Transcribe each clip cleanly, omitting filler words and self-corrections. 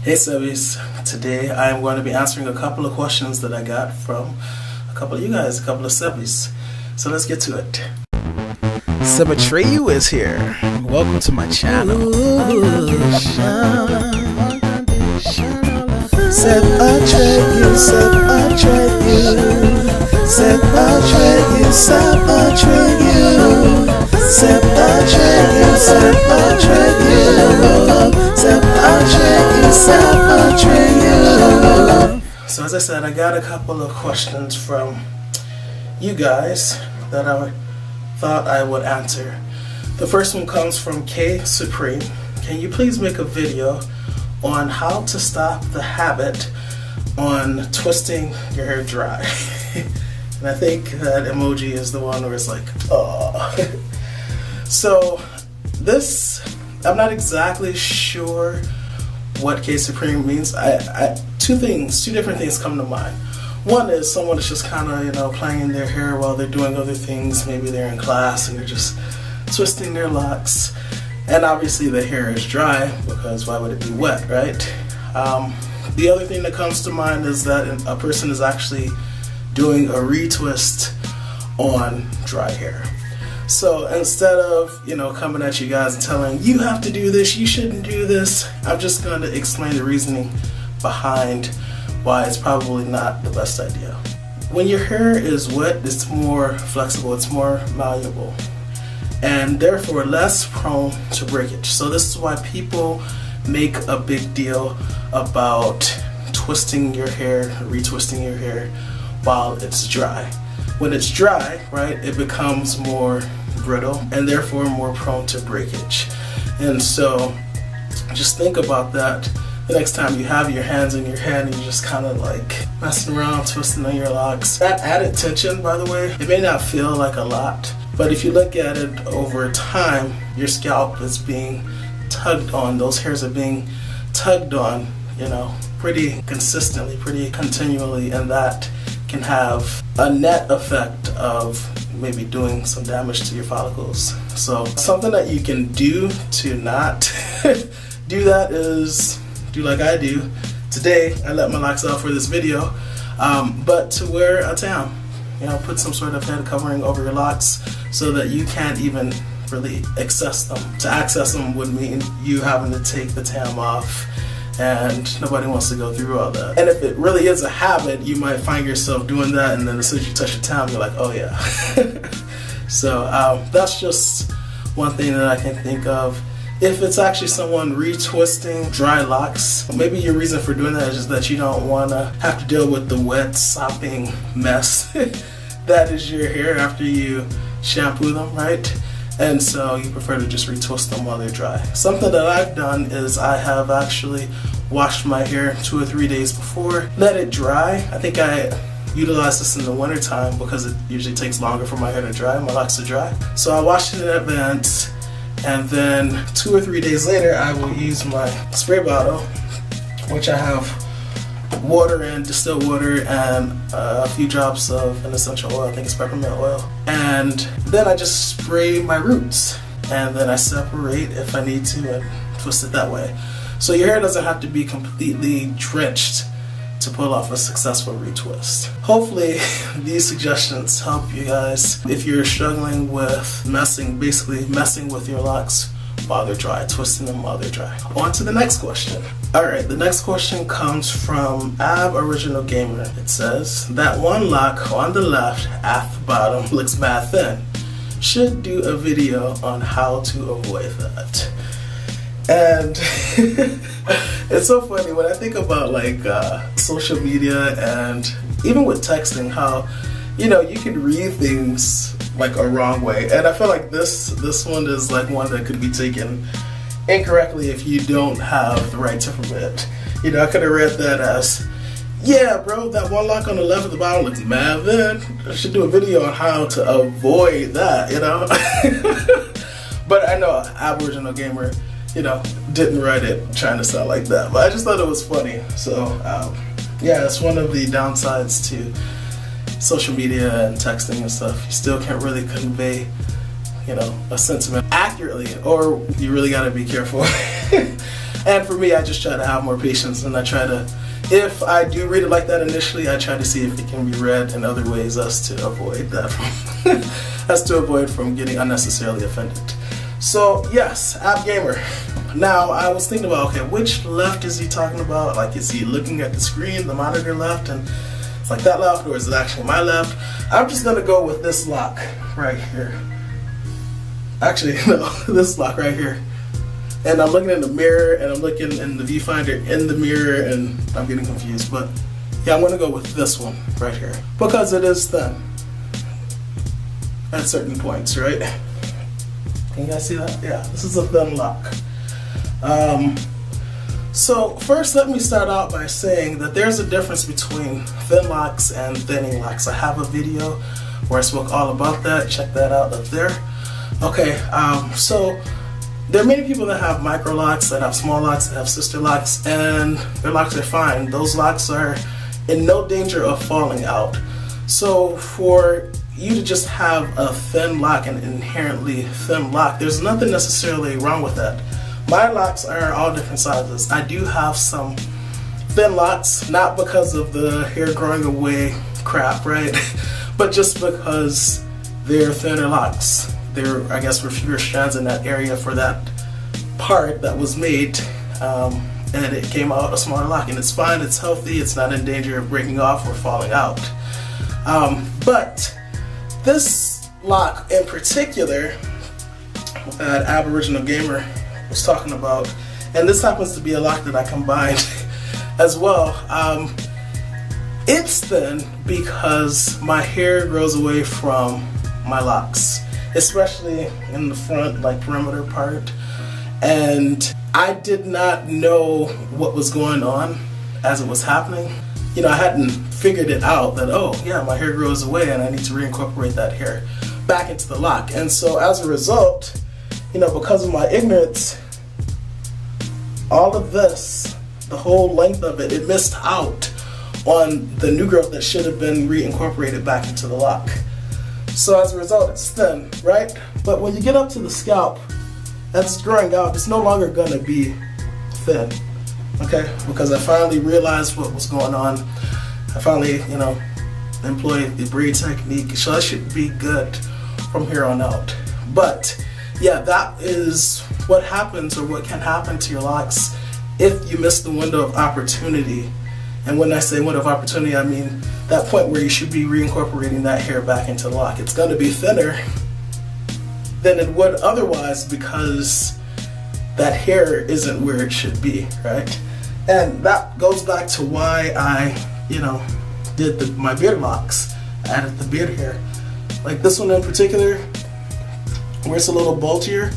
Hey Sebbies, today I am going to be answering a couple of questions that I got from a couple of you guys, a couple of Sebbies. So let's get to it. Sebbies is here. Welcome to my channel. So as I said, I got a couple of questions from you guys that I thought I would answer. The first one comes from K Supreme. Can you please make a video on how to stop the habit on twisting your hair dry? And I think that emoji is the one where it's like, oh. So this, I'm not exactly sure what K Supreme means. Two different things come to mind. One is someone is just kind of, playing their hair while they're doing other things. Maybe they're in class and they're just twisting their locks. And obviously the hair is dry because why would it be wet, right? The other thing that comes to mind is that a person is actually doing a retwist on dry hair. So instead of, coming at you guys and telling you have to do this, you shouldn't do this, I'm just going to explain the reasoning behind why it's probably not the best idea. When your hair is wet, it's more flexible, it's more malleable, and therefore less prone to breakage. So this is why people make a big deal about twisting your hair, retwisting your hair while it's dry. When it's dry, right, it becomes more brittle and therefore more prone to breakage. And so just think about that the next time you have your hands in your head and you're just kind of like messing around, twisting on your locks. That added tension, by the way, it may not feel like a lot, but if you look at it over time, your scalp is being tugged on, those hairs are being tugged on, pretty consistently, pretty continually, and that can have a net effect of maybe doing some damage to your follicles. So something that you can do to not do that is do like I do. Today I let my locks out for this video, but to wear a tam, put some sort of head covering over your locks so that you can't even really access them. To access them would mean you having to take the tam off, and nobody wants to go through all that. And if it really is a habit, you might find yourself doing that, and then as soon as you touch your tam, you're like, oh yeah. So that's just one thing that I can think of. If it's actually someone retwisting dry locks, maybe your reason for doing that is just that you don't want to have to deal with the wet, sopping mess that is your hair after you shampoo them, right? And so you prefer to just retwist them while they're dry. Something that I've done is I have actually washed my hair 2 or 3 days before, let it dry. I think I utilize this in the winter time because it usually takes longer for my hair to dry, my locks to dry. So I washed it in advance, and then 2 or 3 days later I will use my spray bottle, which I have water in, distilled water, and a few drops of an essential oil, I think it's peppermint oil. And then I just spray my roots, and then I separate if I need to and twist it that way. So your hair doesn't have to be completely drenched to pull off a successful retwist. Hopefully these suggestions help you guys if you're struggling with basically messing with your locks while they're dry, twisting them while they're dry. On to the next question. Alright, the next question comes from Original Gamer. It says, that one lock on the left at the bottom looks mad thin. Should do a video on how to avoid that. And it's so funny when I think about social media and even with texting, how you can read things like a wrong way, and I feel like this one is like one that could be taken incorrectly if you don't have the right temperament. I could have read that as, yeah bro, that one lock on the left at the bottom looks mad thin. I should do a video on how to avoid that, But I know Aboriginal Gamer, didn't write it trying to sound like that, but I just thought it was funny. So yeah, it's one of the downsides to social media and texting and stuff. You still can't really convey, a sentiment accurately, or you really gotta be careful. And for me, I just try to have more patience, and I try to, if I do read it like that initially, I try to see if it can be read in other ways as to avoid that from getting unnecessarily offended. So yes, App Gamer. Now I was thinking about, okay, which left is he talking about? Like, is he looking at the screen, the monitor left, and it's like that left, or is it actually my left? I'm just gonna go with this lock right here. Actually, no, this lock right here. And I'm looking in the mirror, and I'm looking in the viewfinder in the mirror, and I'm getting confused. But yeah, I'm gonna go with this one right here because it is thin at certain points, right? Can you guys see that? Yeah, this is a thin lock. So first, let me start out by saying that there's a difference between thin locks and thinning locks. I have a video where I spoke all about that. Check that out up there. Okay, so there are many people that have micro locks, that have small locks, that have sister locks, and their locks are fine. Those locks are in no danger of falling out. So for you to just have a thin lock, an inherently thin lock, there's nothing necessarily wrong with that. My locks are all different sizes. I do have some thin locks, not because of the hair growing away crap, right? But just because they're thinner locks. There, I guess, were fewer strands in that area for that part that was made, and it came out a smaller lock, and it's fine, it's healthy, it's not in danger of breaking off or falling out. But this lock in particular that Aboriginal Gamer was talking about, and this happens to be a lock that I combined as well. It's thin because my hair grows away from my locks, especially in the front, like perimeter part, and I did not know what was going on as it was happening. You know, I hadn't figured it out that, oh yeah, my hair grows away and I need to reincorporate that hair back into the lock. And so as a result, you know, because of my ignorance, all of this, the whole length of it, it missed out on the new growth that should have been reincorporated back into the lock. So as a result, it's thin, right? But when you get up to the scalp, as it's growing out, it's no longer gonna be thin, okay? Because I finally realized what was going on. I finally, you know, employed the braid technique, so I should be good from here on out. But yeah, that is what happens, or what can happen to your locks if you miss the window of opportunity. And when I say window of opportunity, I mean that point where you should be reincorporating that hair back into the lock. It's going to be thinner than it would otherwise because that hair isn't where it should be, right? And that goes back to why I, you know, did my beard locks, added the beard hair. Like this one in particular, where it's a little bulgier,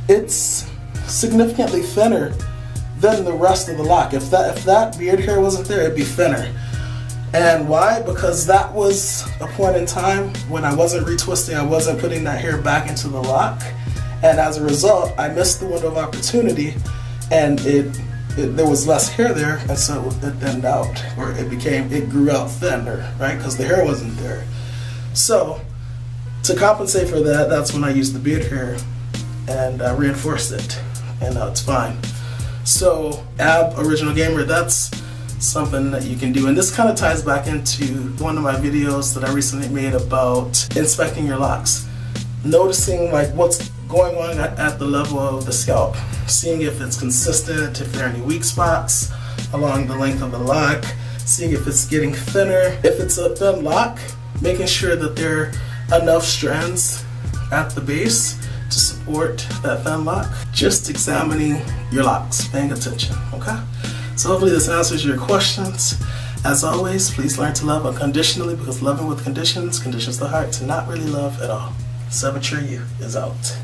it's significantly thinner than the rest of the lock. If that beard hair wasn't there, it'd be thinner. And why? Because that was a point in time when I wasn't retwisting, I wasn't putting that hair back into the lock, and as a result, I missed the window of opportunity, and there was less hair there, and so it thinned out, or it grew out thinner, right? Because the hair wasn't there. So to compensate for that, that's when I used the beard hair and reinforced it, and now it's fine. So Aboriginal Gamer, that's something that you can do, and this kind of ties back into one of my videos that I recently made about inspecting your locks, noticing like what's going on at the level of the scalp, seeing if it's consistent, if there are any weak spots along the length of the lock, seeing if it's getting thinner. If it's a thin lock, making sure that there are enough strands at the base to support that thin lock. Just examining your locks, paying attention, okay? So hopefully this answers your questions. As always, please learn to love unconditionally, because loving with conditions conditions the heart to not really love at all. Sebbies is out.